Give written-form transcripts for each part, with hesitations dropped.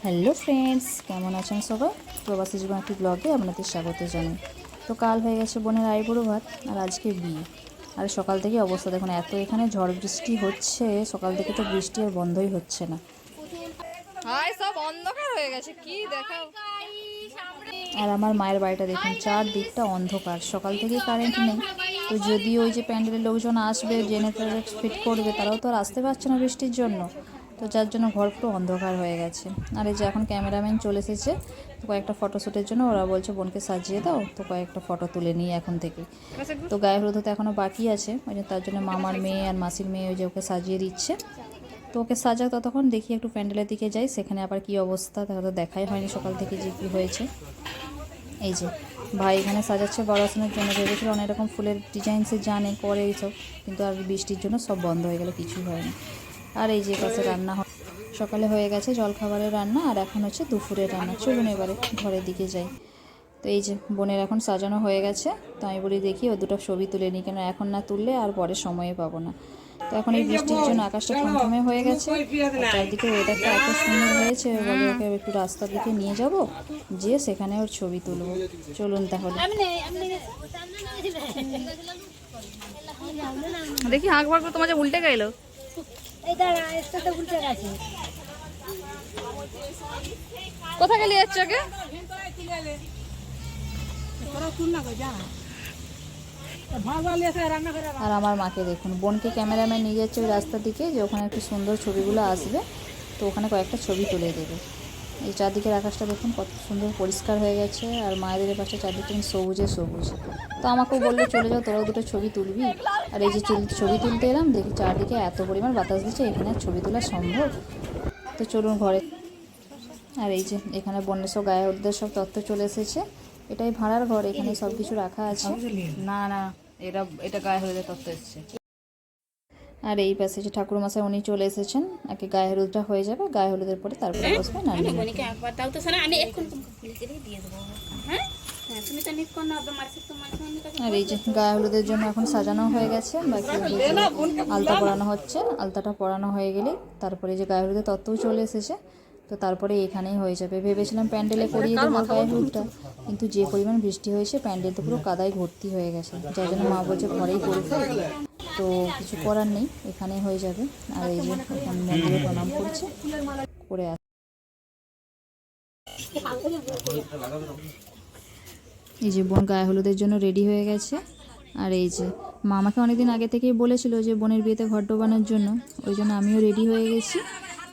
Hello friends, কেমন আছেন সবাই? প্রবাসী জীবন একটি ব্লগে আপনাদের স্বাগত জানাই। তো কাল হয়ে গেছে বোনের আইবুড়ো ভাত, আর আজকে বিয়ে। আর সকাল থেকে অবস্থা দেখুন, এত এখানে ঝড় বৃষ্টি হচ্ছে, সকাল থেকে তো বৃষ্টি আর বন্ধই হচ্ছে না। হাই, সব অন্ধকার হয়ে গেছে, কি দেখাও। আর আমার মায়ের বাড়িটা দেখুন, চারদিকটা অন্ধকার, সকাল থেকেই কারেন্ট নেই। তো যদি ওই যে প্যান্ডেলের লোকজন আসবে, জেনারেটর ফিট করবে, তারাও তো আর আসতে পারছে না বৃষ্টির জন্য। তো যার জন্য ঘর পুরো অন্ধকার হয়ে গেছে। আর এই যে এখন ক্যামেরাম্যান চলে এসেছে, তো কয়েকটা ফটোশ্যুটের জন্য ওরা বলছে বোনকে সাজিয়ে দাও, তো কয়েকটা ফটো তুলে নিই এখন থেকে। তো গায়ে হলুদ হতে এখনও বাকি আছে, ওই জন্য তার জন্য মামার মেয়ে আর মাসির মেয়ে ওই যে ওকে সাজিয়ে দিচ্ছে। তো ওকে সাজাক, ততক্ষণ দেখি একটু প্যান্ডেলের দিকে যাই, সেখানে আবার কি অবস্থা তাহলে তো দেখাই হয়নি সকাল থেকে যে কী হয়েছে। এই যে ভাই এখানে সাজাচ্ছে বড়াশোনার জন্য, ভেবেছিল অনেক রকম ফুলের ডিজাইন সে জানে করে এইসব, কিন্তু আর বৃষ্টির জন্য সব বন্ধ হয়ে গেল, কিছুই হয়নি। আর এই যে পাশে রান্না সকালে হয়ে গেছে জলখাবারের রান্না, আর এখন হচ্ছে দুপুরের রান্না। চলুন এবারে ঘরের দিকে যাই। তো এই যে বোনের এখন সাজানো হয়ে গেছে, তো আমি বলি দেখি ও দুটো ছবি তুলে নিই, কেন এখন না তুললে আর পরে সময়ে পাবো না। তো এখন এই বৃষ্টির জন্য আকাশটা থমথমে হয়ে গেছে, চারদিকে ওয়েদারটা এত সুন্দর হয়েছে, বলে ওকে একটু রাস্তার দিকে নিয়ে যাব, যে সেখানে ওর ছবি তুলবো। চলুন তাহলে। দেখি হাঁক ভাগ তোমার যে উল্টে গেল। কোথায় গেলে যাচ্ছ আগে? আর আমার মাকে দেখুন, বোনকে ক্যামেরাম্যান নিয়ে যাচ্ছে ওই রাস্তার দিকে, যে ওখানে একটু সুন্দর ছবিগুলো আসবে, তো ওখানে কয়েকটা ছবি তুলে দেবে। এই চারদিকের আকাশটা দেখুন কত সুন্দর পরিষ্কার হয়ে গেছে, আর মায়েদের পাশে চারদিকে সবুজে সবুজ। তো আমাকেও বললো চলে যাও, তোরাও দুটো ছবি তুলবি। আর এই যে ছবি তুলতে এলাম, দেখি চারদিকে এত পরিমাণ বাতাস দিচ্ছে, এখানে ছবি তোলা সম্ভব? তো চলুন ঘরে। আর এই যে এখানে বন্যের সব গায়ে হলুদের সব তত্ত্ব চলে এসেছে, এটাই ভাড়ার ঘর, এখানে সব কিছু রাখা আছে। না না, এটা গায়ে হলুদের তত্ত্ব এসছে। আর এই পাশে যে ঠাকুরমশাই উনি চলে এসেছেন, আগে গায়ে হলুদটা হয়ে যাবে, গায়ে হলুদের পরে তারপরে বসবে না। আর এই যে গায়ে হলুদের জন্য এখন সাজানো হয়ে গেছে, বাকি আলতা পরানো হচ্ছে, আলতাটা পরানো হয়ে গেলেই তারপরে যে গায়ে হলুদের তত্ত্বও চলে এসেছে, তো তারপরে এখানেই হয়ে যাবে। ভেবেছিলাম প্যান্ডেলে করিয়ে দেবো গায়ে হলুদটা, কিন্তু যে পরিমাণ বৃষ্টি হয়েছে প্যান্ডেল তো পুরো কাদায় ভর্তি হয়ে গেছে, যার জন্য মা বলছে ঘরেই করে ফেল। তো কিছু করার নেই, এখানেই হয়ে যাবে। আর এই যে এখন মন্দিরে প্রণাম করছে, করে এই যে বোন গায়ে হলুদের জন্য রেডি হয়ে গেছে। আর এই যে মা আমাকে অনেকদিন আগে থেকেই বলেছিল যে বোনের বিয়েতে ঘর ডোবানোর জন্য, ওই জন্য আমিও রেডি হয়ে গেছি।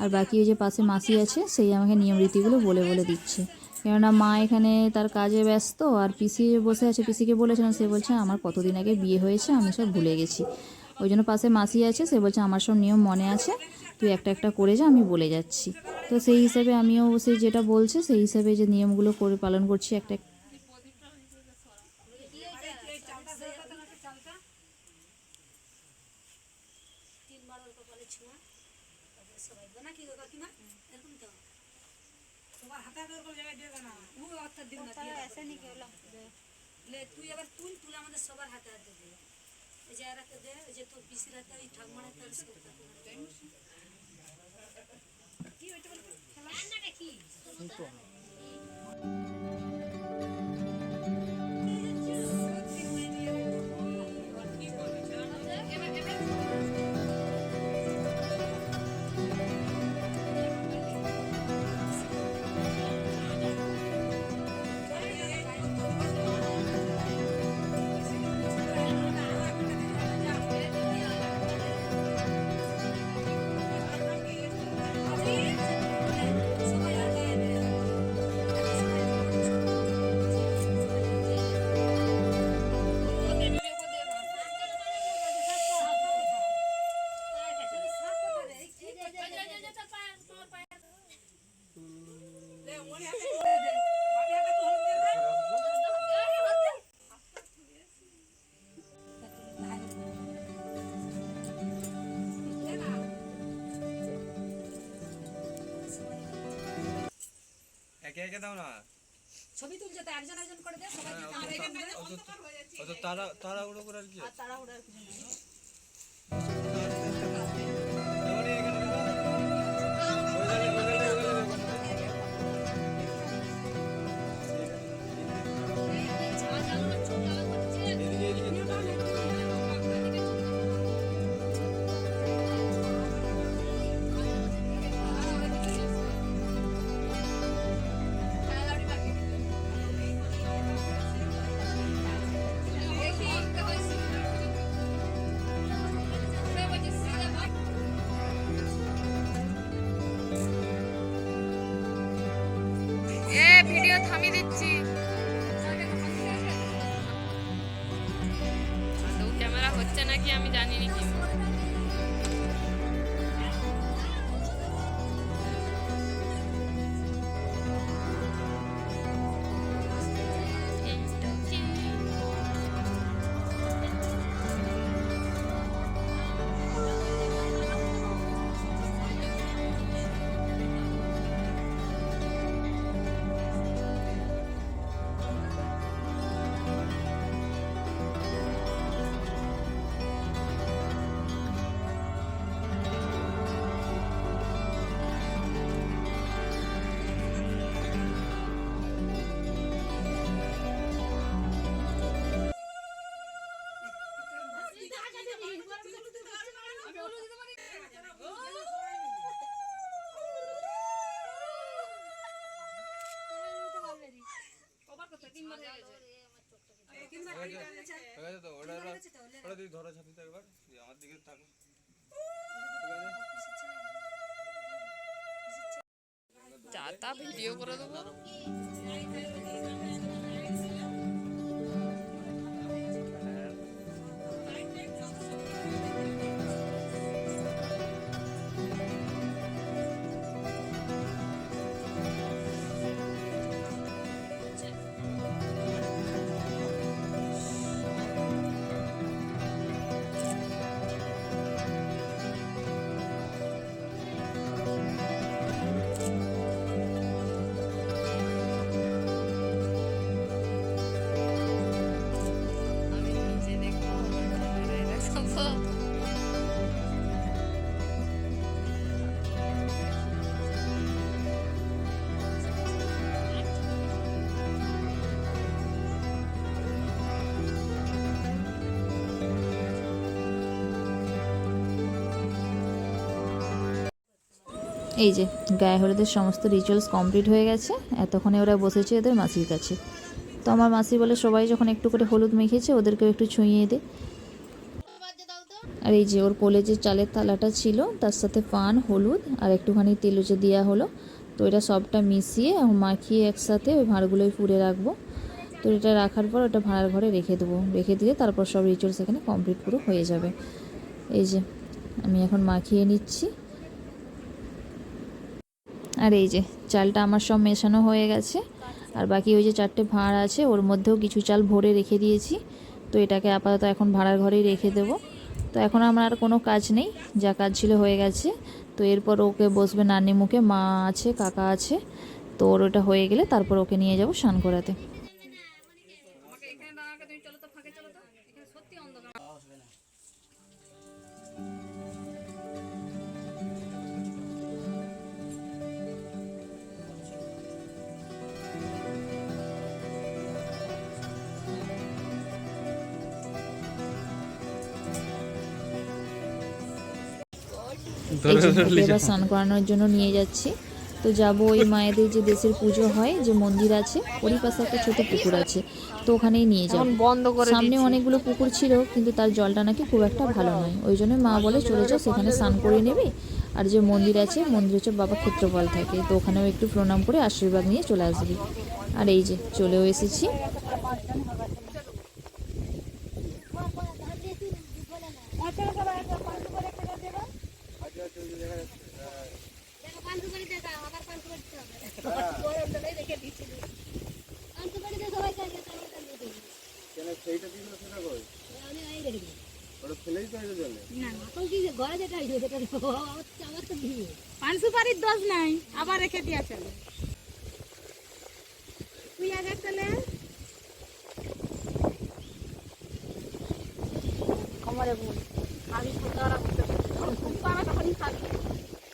আর বাকি ওই যে পাশে মাসি আছে, সেই আমাকে নিয়ম রীতিগুলো বলে বলে দিচ্ছে, কেননা মা এখানে তার কাজে ব্যস্ত, আর পিসি বসে আছে। পিসিকে বলেছিলাম, সে বলছে আমার কতদিন আগে বিয়ে হয়েছে, আমি সব ভুলে গেছি। ওই জন্য পাশে মাসি আছে, সে বলছে আমার সব নিয়ম মনে আছে, তুই একটা একটা করে যা, আমি বলে যাচ্ছি। তো সেই হিসাবে আমিও সে যেটা বলছে সেই হিসাবে যে নিয়মগুলো করে পালন করছি একটা। তুই আবার তুই তুলে আমাদের সবার হাতে হাতে দে, এই যে এরাকে দে, ওই যে তোর পিসির হাতে ওই ঠাকুমার হাতে কি ওইটা বলে খেলা কি একে একে দাও না, ছবি তুলছে তো একজন একজন করে দে, সবাই অত তাড়াহুড়ো করে আর কি আছে? তাড়াহুড়ো আর কিছু নেই। আমি দিচ্ছি। তো ক্যামেরা হচ্ছে নাকি আমি জানি না কি। তো ওটা ওটা তুই ধরো ছাতিতে একবার দিয়ে আমার দিকে তাকো। চাটা ভিডিও করে দেবো। আমি নিজে দেখবো, ক্যামেরায় দেখাবো। এই যে গায়ে হলুদের সমস্ত রিচুয়ালস কমপ্লিট হয়ে গেছে। এতক্ষণে ওরা বসেছে ওদের মাসির কাছে। তো আমার মাসি বলে সবাই যখন একটু করে হলুদ মেখেছে ওদেরকেও একটু ছুঁইয়ে দে। আর এই যে ওর কোলে যে চালের থালাটা ছিল তার সাথে পান, হলুদ আর একটুখানি তেলুচে দেওয়া হলো। তো এটা সবটা মিশিয়ে মাখিয়ে একসাথে ওই ভাঁড়গুলোই পুড়ে রাখবো। তো এটা রাখার পর ওটা ভাঁড়ার ঘরে রেখে দেবো। রেখে দিয়ে তারপর সব রিচুয়ালস এখানে কমপ্লিট পুরো হয়ে যাবে। এই যে আমি এখন মাখিয়ে নিচ্ছি। আর এই যে চালটা আমার সব মেশানো হয়ে গেছে। আর বাকি ওই যে 4টে ভাঁড় আছে ওর মধ্যেও কিছু চাল ভরে রেখে দিয়েছি। তো এটাকে আপাতত এখন ভাঁড়ার ঘরেই রেখে দেবো। তো এখন আমার আর কোনো কাজ নেই, যা কাজ ছিল হয়ে গেছে। তো এরপর ওকে বসবে নানি মুখে, মা আছে, কাকা আছে। তো ওর ওটা হয়ে গেলে তারপর ওকে নিয়ে যাব স্নান করাতে। আমাকে এখানে দাঁড়াকে তুমি চলো তো, ফাঁকে চলো তো, এখানে সত্যি অন্ধকার। এই যে ওকে এবার স্নান করানোর জন্য নিয়ে যাচ্ছি। তো যাব ওই মায়েদের যে দেশের পুজো হয় যে মন্দির আছে ওরই পাশে একটা ছোট পুকুর আছে, তো ওখানেই নিয়ে যাব। বন্ধ করে সামনে অনেকগুলো পুকুর ছিল কিন্তু তার জলটা নাকি খুব একটা ভালো নয়। ওই জন্য মা বলে চলে যাও, সেখানে স্নান করে নেবে। আর যে মন্দির আছে মন্দির হচ্ছে বাবা ক্ষেত্রপাল থাকে, তো ওখানেও একটু প্রণাম করে আশীর্বাদ নিয়ে চলে আসবি। আর এই যে চলেও এসেছি। পান সুপারির দোষ নাই, আবার রেখে দিয়া চলে। তুই আগে চলে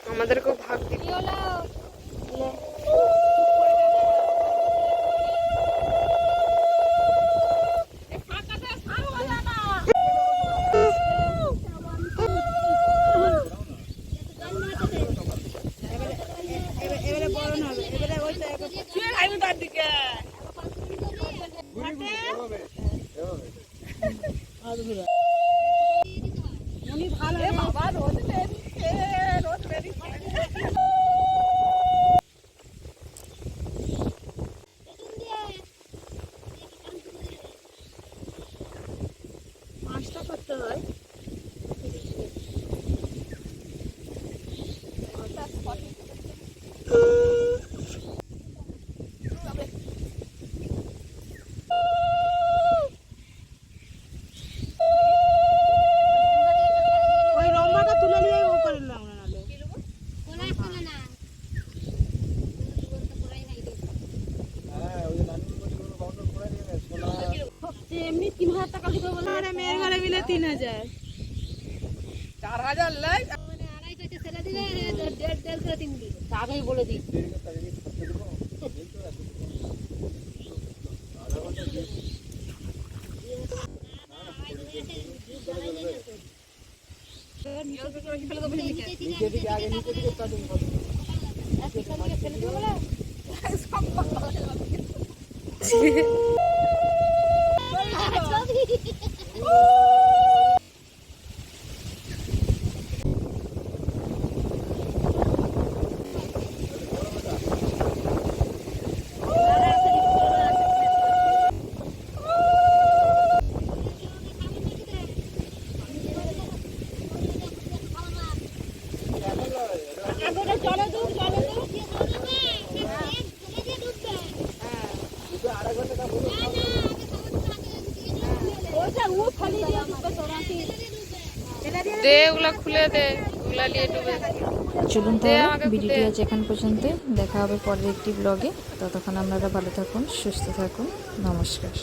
আমাদেরকেও ভাগ দিবি। যে এমনি 3000 টাকা দিতে বলে মানে মেয়ের ঘরে মিলে 3000। 4000 লাই মানে আড়াই কাছে ছেড়ে দিলে 1.5 করে 3 দিল আগেই বলে দিই দে ওগুলা খুলে দে, ওগুলা নিয়ে ডুবে। চলুন তাহলে ভিডিওটি আজ এখান পর্যন্ত, দেখা হবে পরের একটি ব্লগে। ততক্ষণ আপনারা ভালো থাকুন, সুস্থ থাকুন, নমস্কার।